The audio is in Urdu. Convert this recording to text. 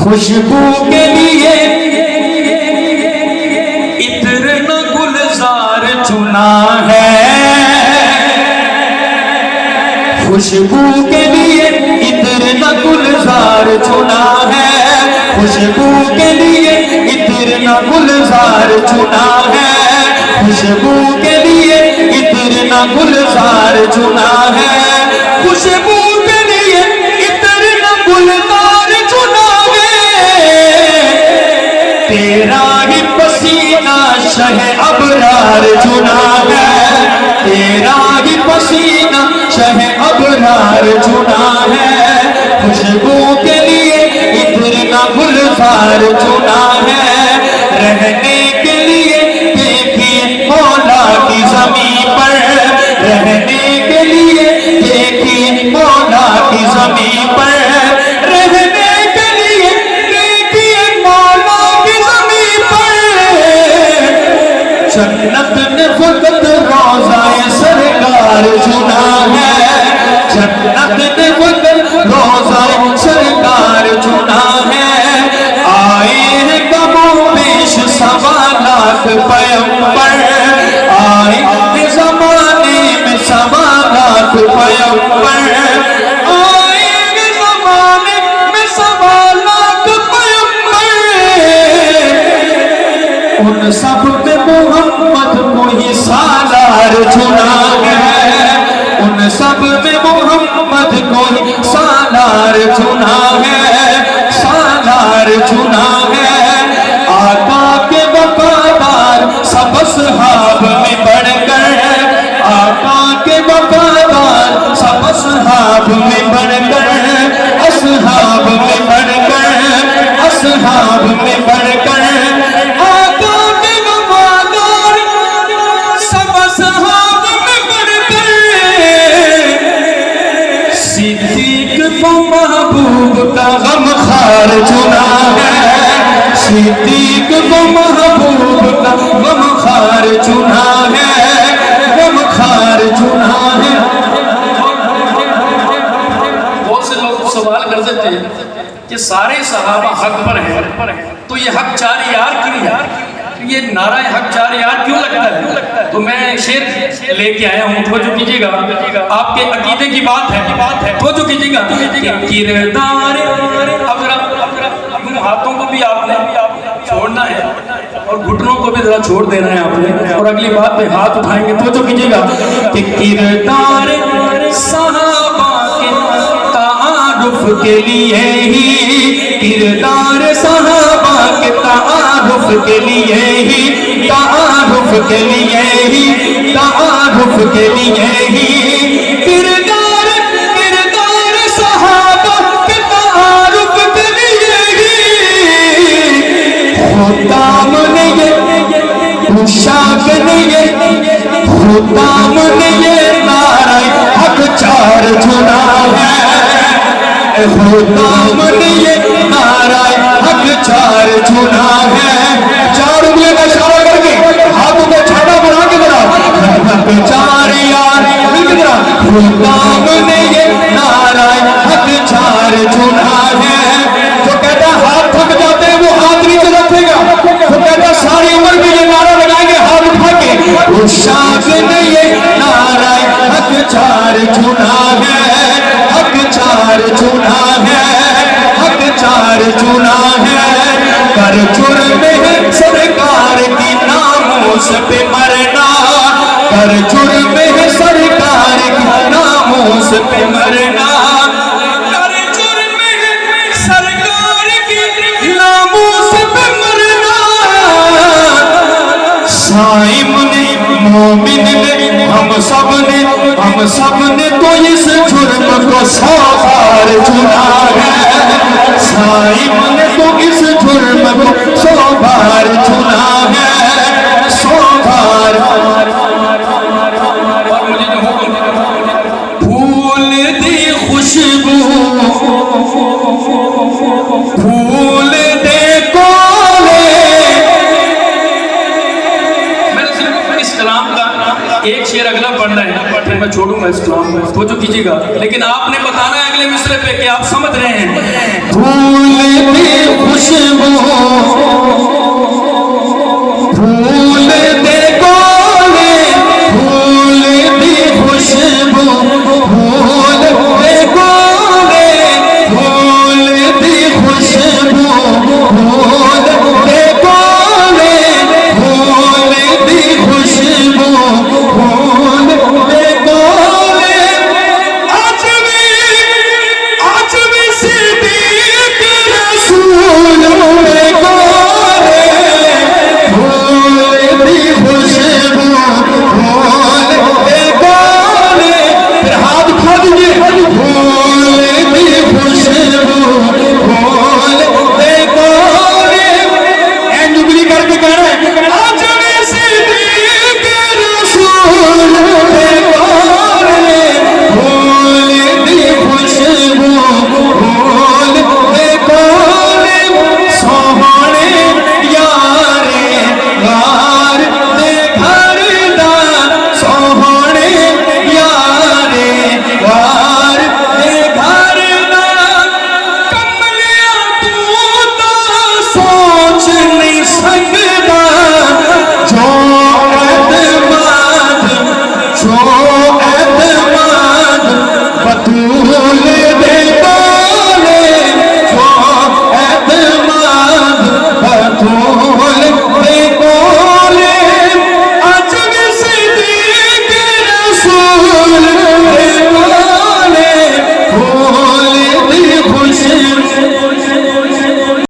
خوشبو کے لیے عطر نہ گلزار چنا ہے، خوشبو کے لیے عطر نہ گلزار چنا ہے، خوشبو کے لیے عطر نہ گلزار چنا ہے، خوشبو کے لیے عطر نہ گلزار چنا ہے، خوشبو کے لیے عطر نہ گلزار چنا ہے، تیرا ہی پسینہ شہ ابرار چنا ہے، تیرا ہی پسینہ شہ ابرار چنا ہے، خوشبو کے لیے عطر نہ گلزار چنا ہے، رہنے کے لیے دیکھیے مولا کی زمین پر، رہنے کے لیے دیکھیے مولا کی زمین پر، رہنے کے لیے دیکھیے مولا کی زمین پر، جنت نے خود روضہ سرکار چنا ہے، جنت نے خود روضہ سرکار چنا ہے، آئے ہیں کم و بیش 1.25 لاکھ پیغمبر، آئے ہیں زمانے میں 1.25 لاکھ پیغمبر، آئے ہیں زمانے میں 1.25 لاکھ پیغمبر، ان سب میں محمد کو ہی سالار چنا ہے، ان سب میں محمد کو ہی سالار چنا ہے، سالار چنا ہے، آقا کے وفادار سب اصحاب میں بڑھ کر، آقا کے وفادار سب اصحاب میں بڑھ کر، اصحاب میں بڑھ کر، اصحاب میں بڑھ کر، آقا کے وفادار سب اصحاب میں بڑھ کر، صدیق کو محبوب کا غمخوار چنا ہے، صدیق کو محبوب کا غمخوار چنا ہے، غمخوار چنا ہے۔ بہت سے لوگ سوال کرتے تھے کہ سارے صحابہ حق پر ہیں تو یہ حق چار یار کیوں ہے، یہ نعرہ حق چار یار کیوں لگتا ہے؟ تو میں شعر لے کے آیا ہوں، توجہ کیجیے گا، آپ کے عقیدے کی بات ہے، توجہ کیجیے گا، کردار اب ذرا ہاتھوں کو بھی آپ نے چھوڑنا ہے اور گھٹنوں کو بھی ذرا چھوڑ دینا ہے آپ نے، اور اگلی بات پہ ہاتھ اٹھائیں گے، توجہ کیجیے گا کہ کردار صحابہ کے تعارف کے لیے ہی، کردار صحابہ کے تعارف کے لیے ہی، تعارف کے لیے ہی، تعارف کے لیے ہی، کردار صحابہ کے تعارف کے لیے ہی، خدام نے یہ پوشاک نے یہ خدام نے یہ نعرہ حق چار چنا ہے، خدام نے یہ نعرہ حق چار چنا ہے، چار انگلیوں کا اشارہ کر کے ہاتھوں کو چھاتا بنا کے بنا حق چار یار مل کے بنا، خدام نے یہ نعرہ حق چار چنا ہے، جو کہتا ہے ہاتھ تھک جاتے ہیں وہ ہاتھ نیچے رکھے گا، جو کہتا ہے ساری عمر بھی یہ نعرہ لگائیں گے ہاتھ اٹھا کے، اس شاخ نے یہ نعرہ حق چار چنا ہے، حق چار چنا ہے، حق چار چنا ہے، کر جرم ہے سرکار کی ناموس پہ مرنا، کر جرم ہے سرکار کی ناموس پہ مرنا، کر جرم ہے سرکار کی ناموس پہ مرنا، صائم نے مومن نے ہم سب نے تو اس جرم کو 100 بار چنا ہے، صائم نے تو اس جرم کو 100 بار چنا ہے، 100 بار، پھول دی خوشبو پھول دے کولے، میں نے صرف اس کلام کا ایک شعر اگلا پڑھنا ہے، پھر میں چھوڑوں گا اس کلام میں، توجہ کیجیے گا، لیکن آپ نے بتانا ہے اگلے مصرعے پہ کہ آپ سمجھ رہے ہیں۔